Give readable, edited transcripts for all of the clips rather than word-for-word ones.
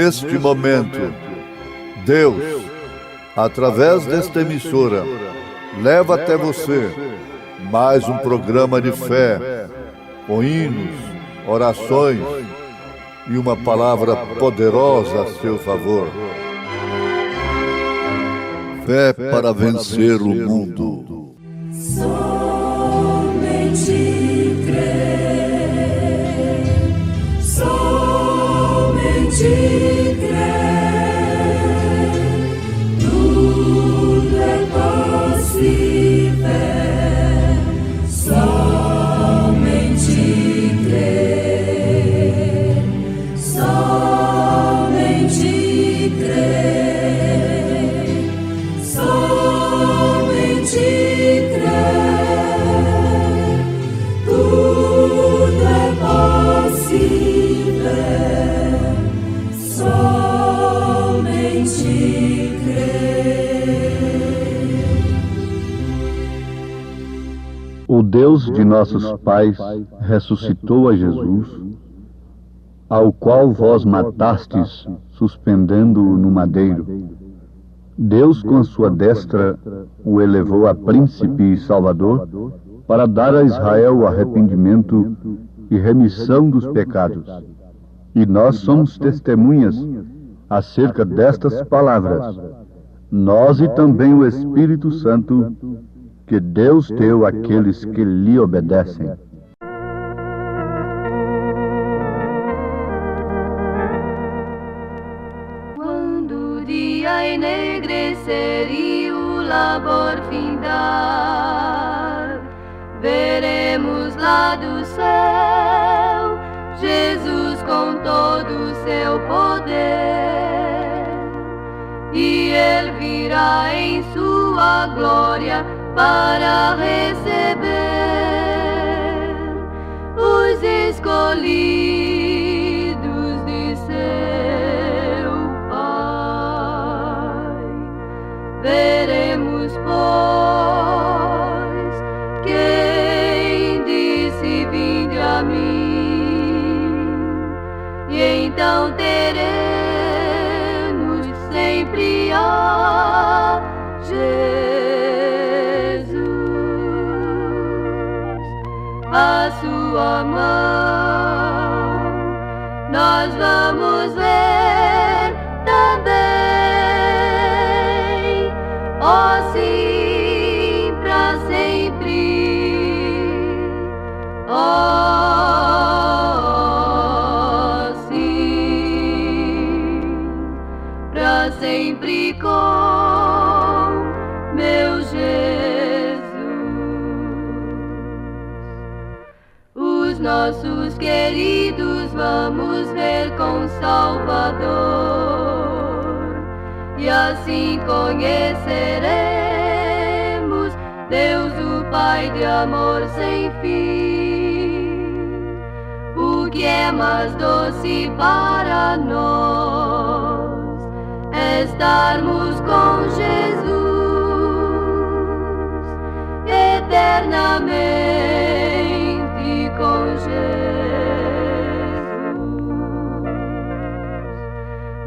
Neste momento, Deus, através desta emissora, leva até você mais um programa de fé, com hinos, orações e uma palavra poderosa a seu favor. Fé para vencer o mundo. Somente crer, somente crer, tudo é possível, somente crer, somente crer, somente crer, tudo é possível, somente crer. O Deus de nossos pais ressuscitou a Jesus, ao qual vós matastes, suspendendo-o no madeiro. Deus, com a sua destra, o elevou a príncipe e salvador, para dar a Israel o arrependimento e remissão dos pecados. E nós somos testemunhas acerca destas palavras, nós e também o Espírito Santo, que Deus deu àqueles que lhe obedecem. Quando o dia enegrecer e o labor findar, veremos lá do céu Jesus com todo o seu poder, e Ele virá em sua glória para receber os escolhidos de seu Pai. Veremos, pois, quem disse: vinde a mim, e então teremos sempre a Jesus, a sua mão nós vamos ver também, ó sim, pra sempre, ó sim, pra sempre com meu Jesus. Os nossos queridos vamos ver com Salvador, e assim conheceremos Deus, o Pai de amor sem fim. O que é mais doce para nós é estarmos com Jesus eternamente com Jesus.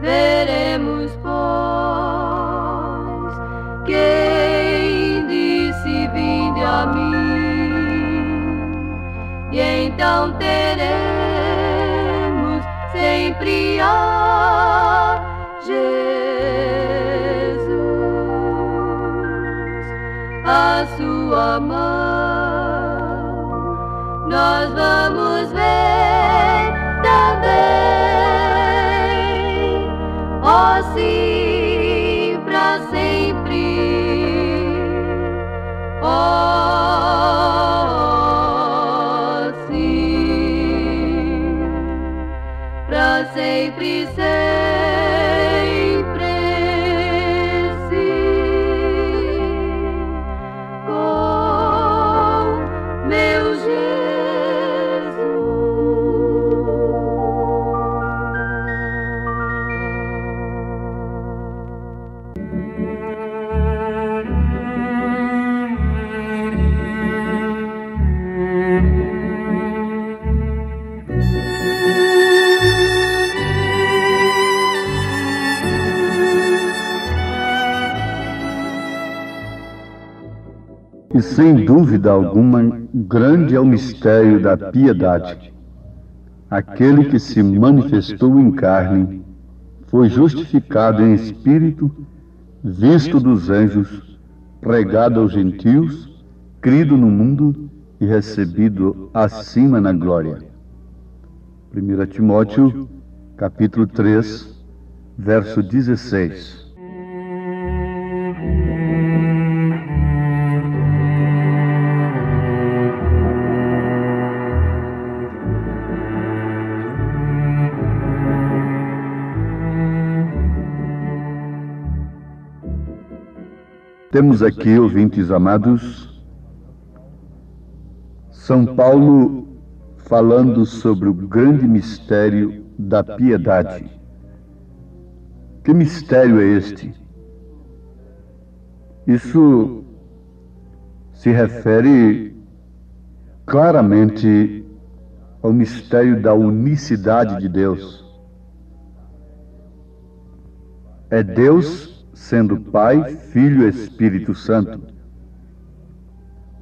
Veremos, pois, quem disse: vinde a mim, e então teremos sempre a Jesus, a sua mão nós vamos ver também, ó sim, pra sempre, ó sim, pra sempre, sempre sim, com meu Jesus. E sem dúvida alguma, grande é o mistério da piedade. Aquele que se manifestou em carne, foi justificado em espírito, visto dos anjos, pregado aos gentios, crido no mundo e recebido acima na glória. 1 Timóteo, capítulo 3, verso 16. Temos aqui, ouvintes amados, São Paulo falando sobre o grande mistério da piedade. Que mistério é este? Isso se refere claramente ao mistério da unicidade de Deus. É Deus sendo Pai, Filho e Espírito Santo.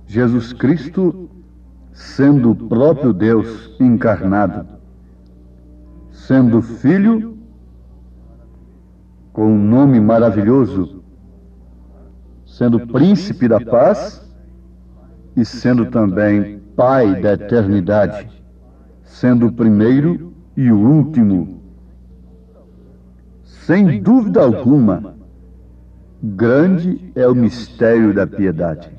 Jesus Cristo sendo o próprio Deus encarnado, sendo Filho com um nome maravilhoso, sendo Príncipe da Paz e sendo também Pai da eternidade, sendo o primeiro e o último. Sem dúvida alguma, grande é o mistério da piedade.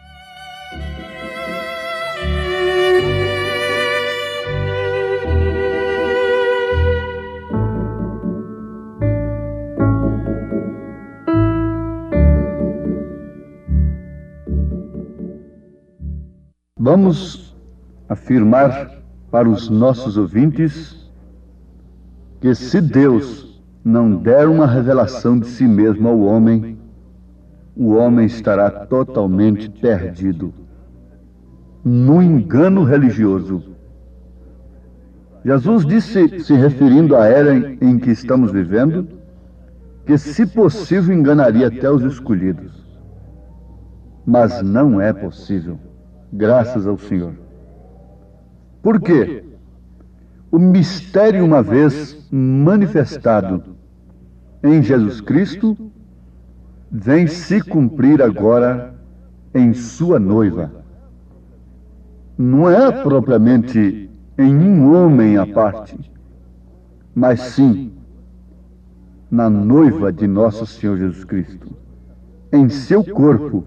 Vamos afirmar para os nossos ouvintes que se Deus não der uma revelação de si mesmo ao homem, o homem estará totalmente perdido no engano religioso. Jesus disse, se referindo à era em que estamos vivendo, que, se possível, enganaria até os escolhidos. Mas não é possível, graças ao Senhor. Por quê? O mistério, uma vez manifestado em Jesus Cristo, vem se cumprir agora em sua noiva. Não é propriamente em um homem à parte, mas sim na noiva de nosso Senhor Jesus Cristo, em seu corpo,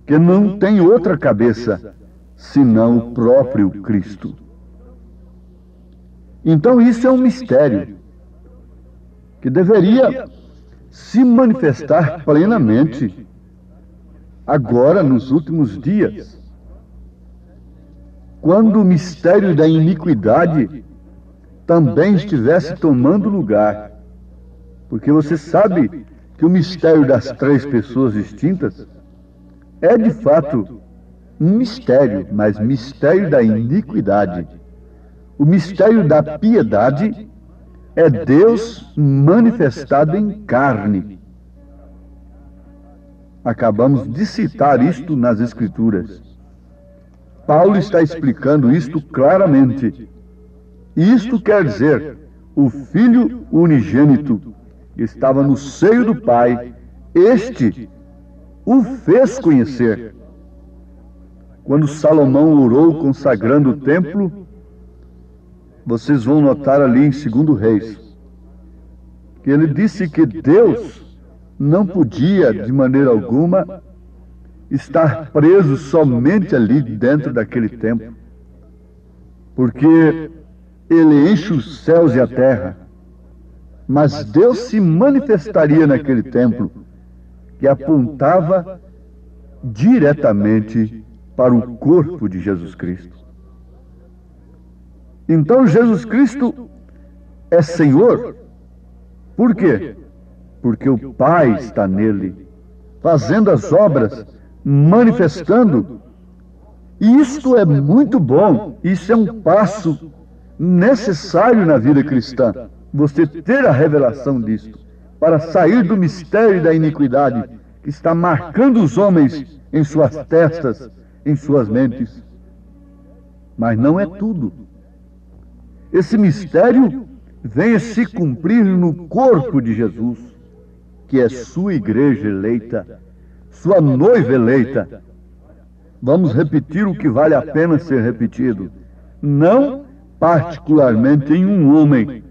que não tem outra cabeça senão o próprio Cristo. Então isso é um mistério que deveria se manifestar plenamente agora, nos últimos dias, quando o mistério da iniquidade também estivesse tomando lugar. Porque você sabe que o mistério das três pessoas distintas é de fato um mistério, mas mistério da iniquidade. O mistério da piedade é Deus manifestado em carne. Acabamos de citar isto nas Escrituras. Paulo está explicando isto claramente. Isto quer dizer, o Filho unigênito estava no seio do Pai, este o fez conhecer. Quando Salomão orou consagrando o templo, vocês vão notar ali em 2 Reis, que ele disse que Deus não podia, de maneira alguma, estar preso somente ali dentro daquele templo, porque ele enche os céus e a terra, mas Deus se manifestaria naquele templo, que apontava diretamente para o corpo de Jesus Cristo. Então Jesus Cristo é Senhor. Por quê? Porque o Pai está nele, fazendo as obras, manifestando. E isto é muito bom, isso é um passo necessário na vida cristã, você ter a revelação disto, para sair do mistério da iniquidade que está marcando os homens em suas testas, em suas mentes. Mas não é tudo. Esse mistério vem a se cumprir no corpo de Jesus, que é sua igreja eleita, sua noiva eleita. Vamos repetir o que vale a pena ser repetido. Não particularmente em um homem,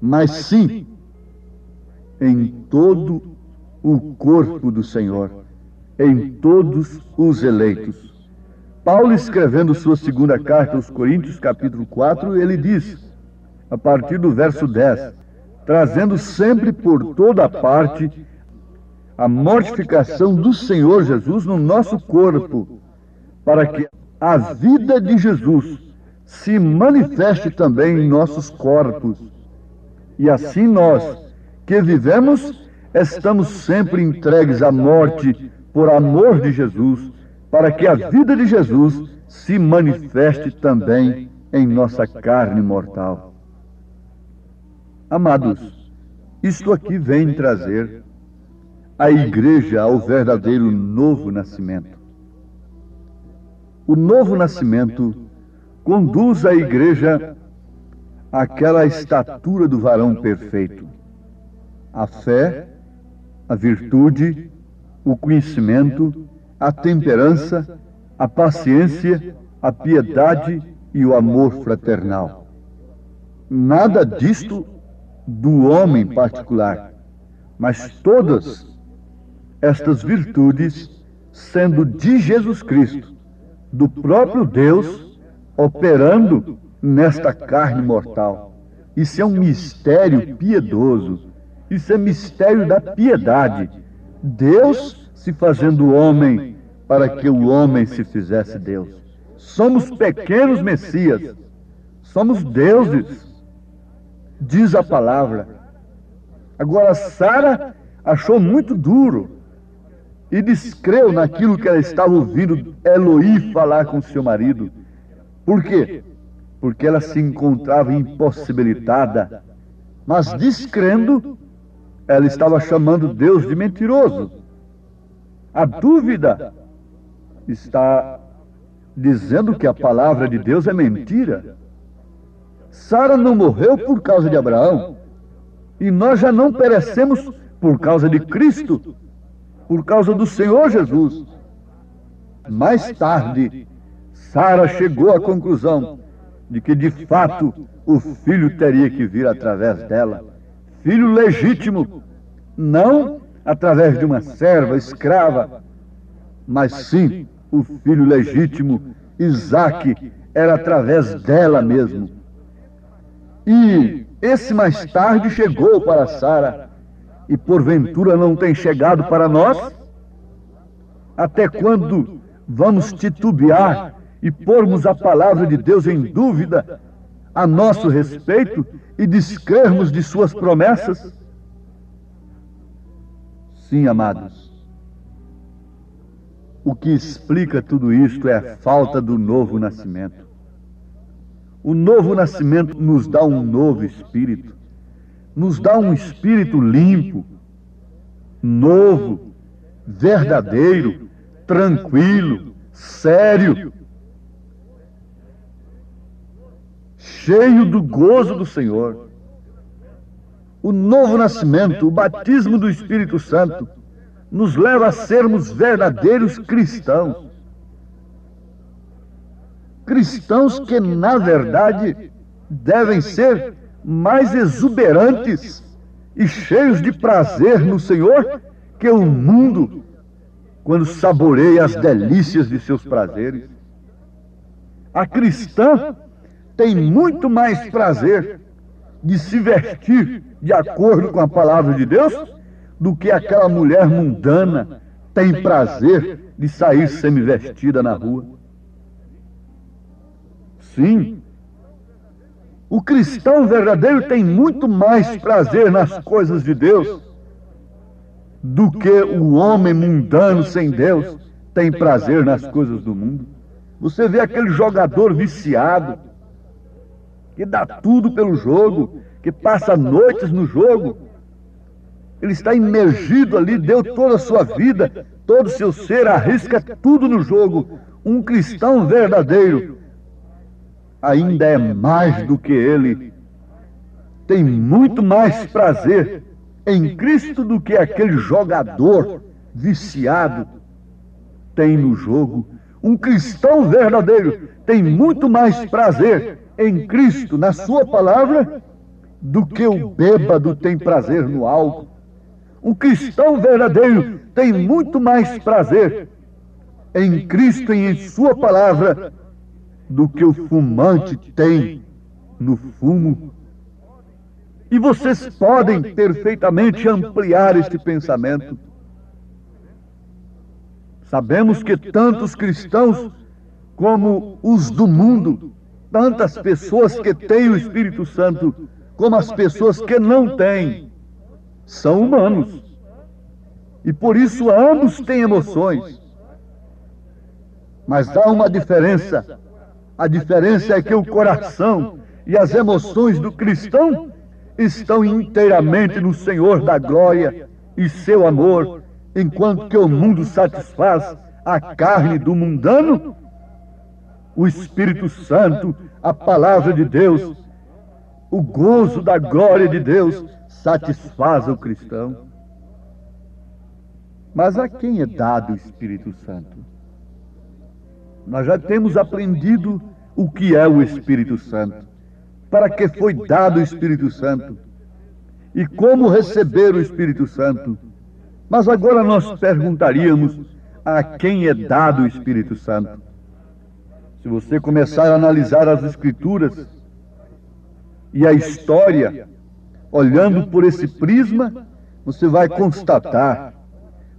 mas sim em todo o corpo do Senhor, em todos os eleitos. Paulo, escrevendo sua segunda carta aos Coríntios, capítulo 4, ele diz, a partir do verso 10, trazendo sempre por toda parte a mortificação do Senhor Jesus no nosso corpo, para que a vida de Jesus se manifeste também em nossos corpos. E assim nós, que vivemos, estamos sempre entregues à morte por amor de Jesus, para que a vida de Jesus se manifeste também em nossa carne mortal. Amados, isto aqui vem trazer a igreja ao verdadeiro novo nascimento. O novo nascimento conduz a igreja àquela estatura do varão perfeito. A fé, a virtude, o conhecimento, a temperança, a paciência, a piedade e o amor fraternal. Nada disto do homem particular, mas todas estas virtudes sendo de Jesus Cristo, do próprio Deus, operando nesta carne mortal. Isso é um mistério piedoso, isso é mistério da piedade. Deus se fazendo homem para que o homem se fizesse Deus. Somos pequenos Messias, somos deuses, diz a palavra. Agora, Sara achou muito duro e descreu naquilo que ela estava ouvindo Eloí falar com seu marido. Por quê? Porque ela se encontrava impossibilitada, mas descrendo, ela estava chamando Deus de mentiroso. A dúvida está dizendo que a palavra de Deus é mentira. Sara não morreu por causa de Abraão, e nós já não perecemos por causa de Cristo, por causa do Senhor Jesus. Mais tarde, Sara chegou à conclusão de que, de fato, o filho teria que vir através dela. Filho legítimo, não através de uma serva escrava, mas sim o filho legítimo, Isaque, era através dela mesmo. E esse mais tarde chegou para Sara, e porventura não tem chegado para nós? Até quando vamos titubear e pormos a palavra de Deus em dúvida a nosso respeito e descrermos de suas promessas? Sim, amados. O que explica tudo isto é a falta do novo nascimento. O novo nascimento nos dá um novo espírito, nos dá um espírito limpo, novo, verdadeiro, tranquilo, sério, cheio do gozo do Senhor. O novo nascimento, o batismo do Espírito Santo, nos leva a sermos verdadeiros cristãos. Cristãos que, na verdade, devem ser mais exuberantes e cheios de prazer no Senhor que o mundo, quando saboreia as delícias de seus prazeres. A cristã tem muito mais prazer de se vestir de acordo com a palavra de Deus do que aquela mulher mundana tem prazer de sair semi-vestida na rua. Sim, o cristão verdadeiro tem muito mais prazer nas coisas de Deus do que o homem mundano sem Deus tem prazer nas coisas do mundo. Você vê aquele jogador viciado, que dá tudo pelo jogo, que passa noites no jogo, Ele está imergido ali, deu toda a sua vida, todo o seu ser, arrisca tudo no jogo. Um cristão verdadeiro ainda é mais do que ele. Tem muito mais prazer em Cristo do que aquele jogador viciado tem no jogo. Um cristão verdadeiro tem muito mais prazer em Cristo, na sua palavra, do que o bêbado tem prazer no álcool. Um cristão verdadeiro tem muito mais prazer em Cristo e em sua palavra do que o fumante tem no fumo. E vocês podem perfeitamente ampliar este pensamento. Sabemos que tantos cristãos como os do mundo, tantas pessoas que têm o Espírito Santo, como as pessoas que não têm, são humanos. E por isso ambos têm emoções. Mas há uma diferença. A diferença é que o coração e as emoções do cristão estão inteiramente no Senhor da glória e seu amor, enquanto que o mundo satisfaz a carne do mundano. O Espírito Santo, a palavra de Deus, o gozo da glória de Deus satisfaz o cristão. Mas a quem é dado o Espírito Santo? Nós já temos aprendido o que é o Espírito Santo, para que foi dado o Espírito Santo e como receber o Espírito Santo. Mas agora nós perguntaríamos a quem é dado o Espírito Santo. Se você começar a analisar as Escrituras e a história, olhando por esse prisma, você vai constatar,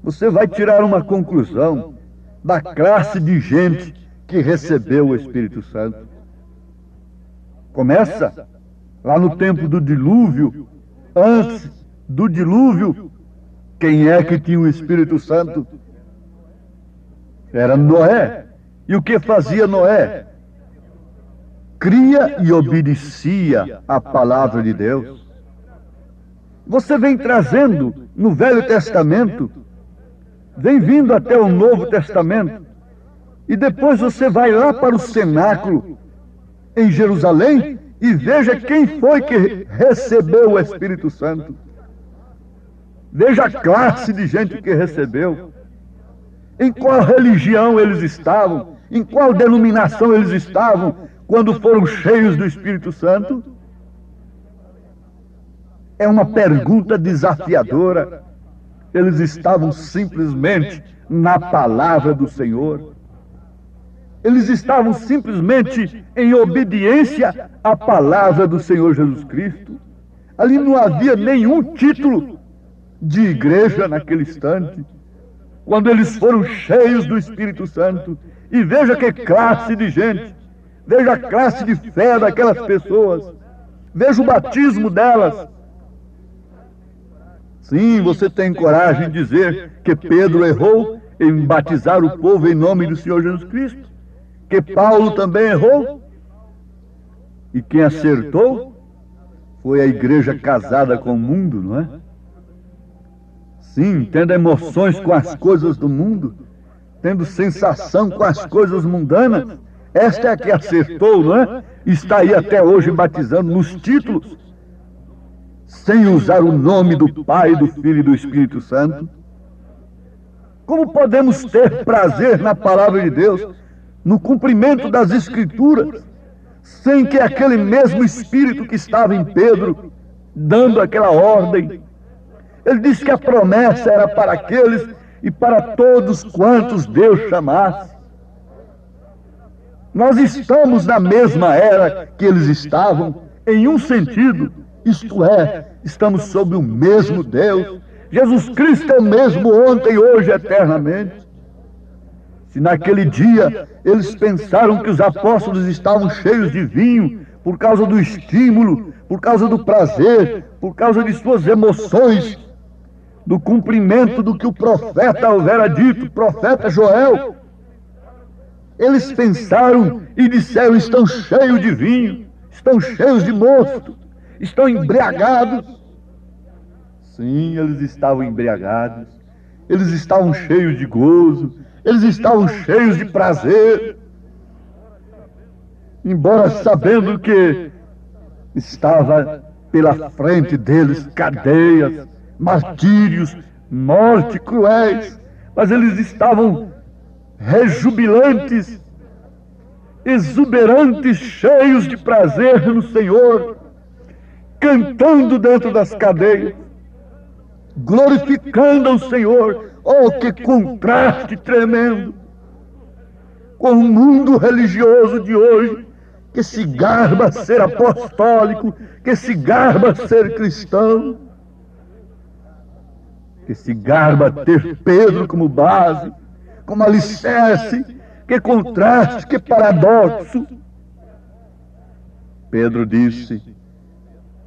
você vai tirar uma conclusão da classe de gente que recebeu o Espírito Santo. Começa lá no tempo do dilúvio. Antes do dilúvio, quem é que tinha o Espírito Santo? Era Noé. E o que fazia Noé? Cria e obedecia a palavra de Deus. Você vem trazendo no Velho Testamento, vem vindo até o Novo Testamento, e depois você vai lá para o cenáculo em Jerusalém e veja quem foi que recebeu o Espírito Santo. Veja a classe de gente que recebeu. Em qual religião eles estavam, em qual denominação eles estavam quando foram cheios do Espírito Santo. É uma pergunta desafiadora. Eles estavam simplesmente na palavra do Senhor. Eles estavam simplesmente em obediência à palavra do Senhor Jesus Cristo. Ali não havia nenhum título de igreja naquele instante. Quando eles foram cheios do Espírito Santo, e veja que classe de gente, veja a classe de fé daquelas pessoas, veja o batismo delas. Sim, você tem coragem de dizer que Pedro errou em batizar o povo em nome do Senhor Jesus Cristo? Que Paulo também errou? E quem acertou foi a igreja casada com o mundo, não é? Sim, tendo emoções com as coisas do mundo, tendo sensação com as coisas mundanas. Esta é a que acertou, não é? Está aí até hoje batizando nos títulos, sem usar o nome do Pai, do Filho e do Espírito Santo. Como podemos ter prazer na palavra de Deus, no cumprimento das Escrituras, sem que aquele mesmo Espírito que estava em Pedro, dando aquela ordem, ele disse que a promessa era para aqueles e para todos quantos Deus chamasse. Nós estamos na mesma era que eles estavam, em um sentido, isto é, estamos sob o mesmo Deus. Jesus Cristo é o mesmo ontem, hoje, eternamente. Se naquele dia eles pensaram que os apóstolos estavam cheios de vinho, por causa do estímulo, por causa do prazer, por causa de suas emoções, do cumprimento do que o profeta houvera dito, o profeta Joel, eles pensaram e disseram: estão cheios de vinho, estão cheios de mosto, estão embriagados. Sim, eles estavam embriagados, eles estavam cheios de gozo, eles estavam cheios de prazer, embora sabendo que estava pela frente deles cadeias, martírios, morte cruéis, mas eles estavam rejubilantes, exuberantes, cheios de prazer no Senhor, cantando dentro das cadeias, glorificando ao Senhor. Oh, que contraste tremendo com o mundo religioso de hoje, que se garba ser apostólico, que se garba ser cristão, que se garba ter Pedro como base, como alicerce. Que contraste, que paradoxo! Pedro disse: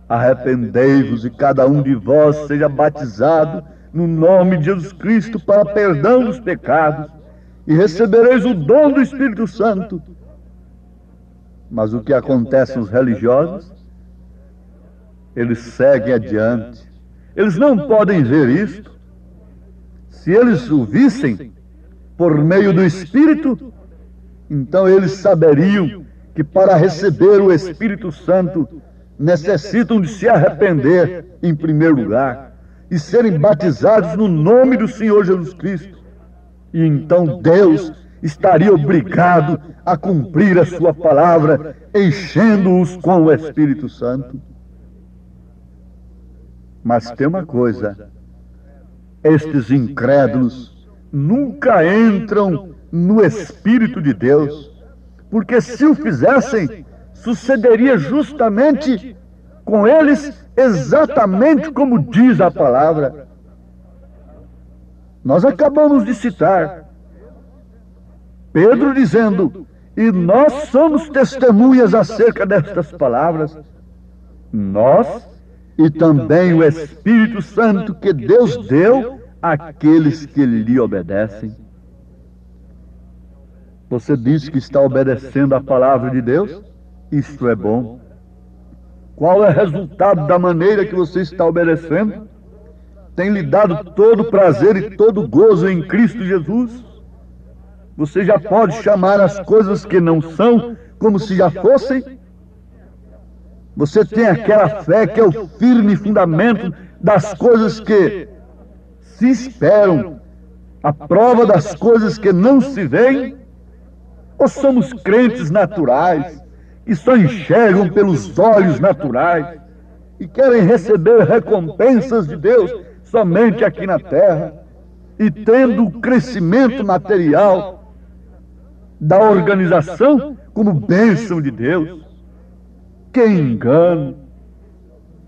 arrependei-vos e cada um de vós seja batizado no nome de Jesus Cristo para perdão dos pecados, e recebereis o dom do Espírito Santo. Mas o que acontece aos religiosos? Eles seguem adiante. Eles não podem ver isto. Se eles o vissem por meio do Espírito, então eles saberiam que para receber o Espírito Santo necessitam de se arrepender em primeiro lugar e serem batizados no nome do Senhor Jesus Cristo. E então Deus estaria obrigado a cumprir a sua palavra, enchendo-os com o Espírito Santo. Mas tem uma coisa: estes incrédulos nunca entram no Espírito de Deus, porque se o fizessem, sucederia justamente com eles exatamente como diz a palavra. Nós acabamos de citar Pedro dizendo: e nós somos testemunhas acerca destas palavras, nós e também o Espírito Santo que Deus deu àqueles que lhe obedecem. Você diz que está obedecendo a palavra de Deus? Isto é bom. Qual é o resultado da maneira que você está obedecendo? Tem lhe dado todo prazer e todo gozo em Cristo Jesus? Você já pode chamar as coisas que não são como se já fossem? Você tem aquela fé que é o firme fundamento das coisas que se esperam, a prova das coisas que não se veem? Ou somos crentes naturais, que só enxergam pelos olhos naturais e querem receber recompensas de Deus somente aqui na terra, e tendo o crescimento material da organização como bênção de Deus? Que engano,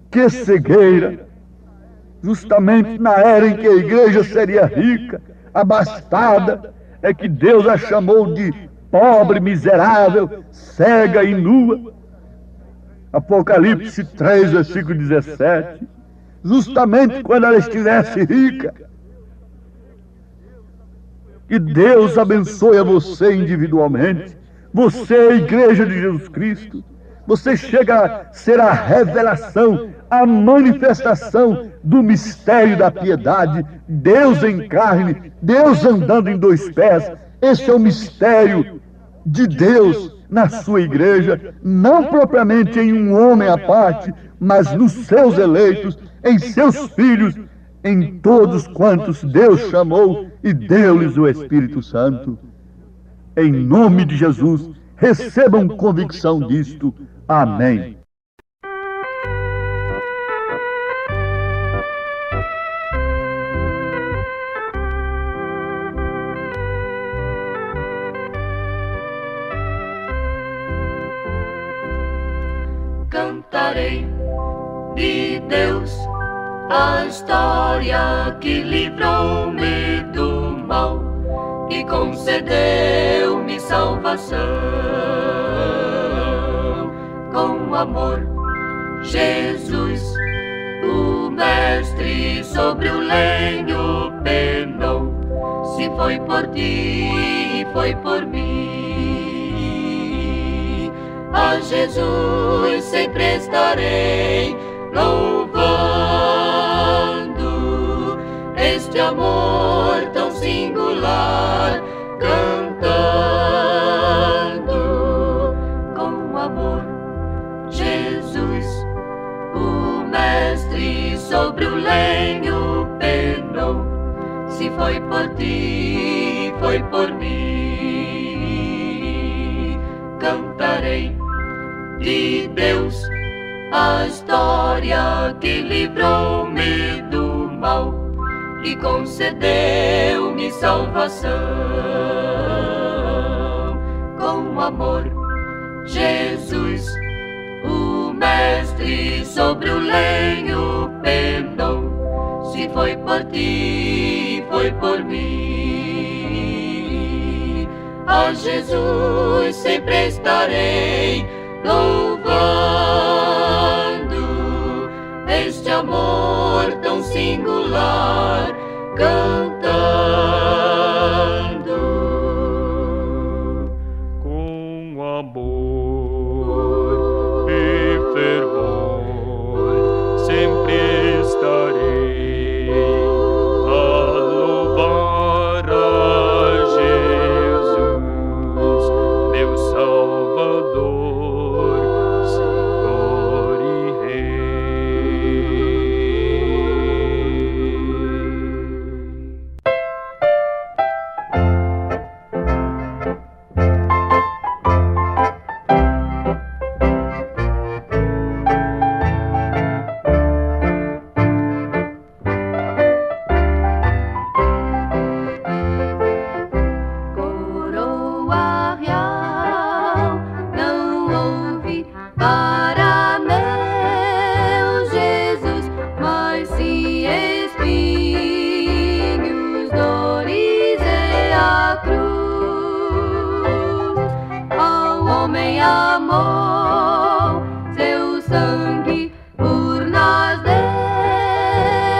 que cegueira! Justamente na era em que a igreja seria rica, abastada, é que Deus a chamou de pobre, miserável, cega e nua. Apocalipse 3, versículo 17. Justamente quando ela estivesse rica. Que Deus abençoe a você individualmente. Você é a igreja de Jesus Cristo. Você chega a ser a revelação, a manifestação do mistério da piedade. Deus em carne, Deus andando em dois pés. Esse é o mistério de Deus na sua igreja, não propriamente em um homem à parte, mas nos seus eleitos, em seus filhos, em todos quantos Deus chamou e deu-lhes o Espírito Santo. Em nome de Jesus, recebam convicção disto. Amém. Cantarei de Deus a história que livrou-me do mal e concedeu-me salvação. Com amor, Jesus, o Mestre, sobre o lenho penou. Se foi por ti, foi por mim. A Jesus sempre estarei louvando. este amor tão singular, cantando com amor. Jesus, o Mestre, sobre o lenho penou. Se foi por ti, foi por mim. Cantarei de Deus a história que livrou-me do mal e concedeu-me salvação. Com amor, Jesus, o Mestre, sobre o lenho penou. Se foi por ti, foi por mim. A Jesus sempre estarei louvando este amor tão singular, cantando com amor e fervor. Sempre estarei a louvar a Jesus, meu Salvador, Senhor e Coroa real, não houve para meu Jesus, mas sim espinhos, dores e a cruz. Ao homem amou, seu sangue por nós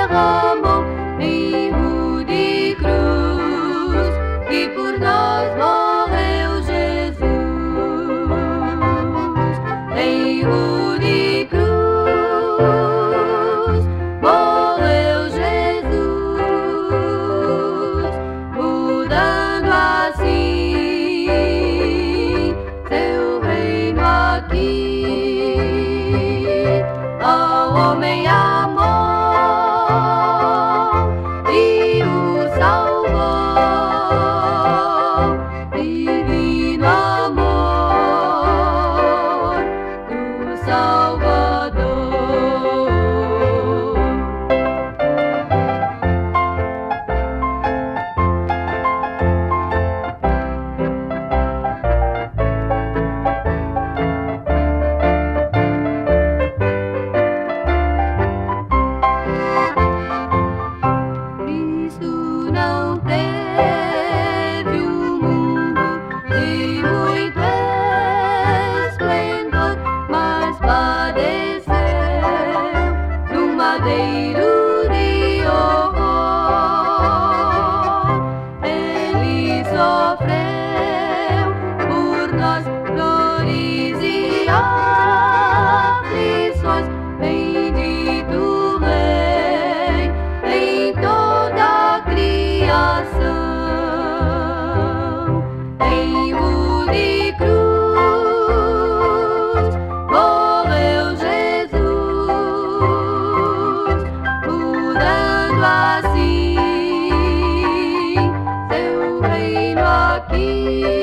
derramou em rude cruz, que por nós morreu Jesus. Em rude cruz morreu Jesus, mudando assim seu reino aqui. Ao homem amou e o salvou, divino amor do Salvador. Cristo não teve um mundo de muito esplendor, mas padeceu num madeiro de horror. Ele sofreu por nós dores e aflições. Bendito Rei em toda a criação. Em rude cruz morreu Jesus, mudando assim seu reino aqui.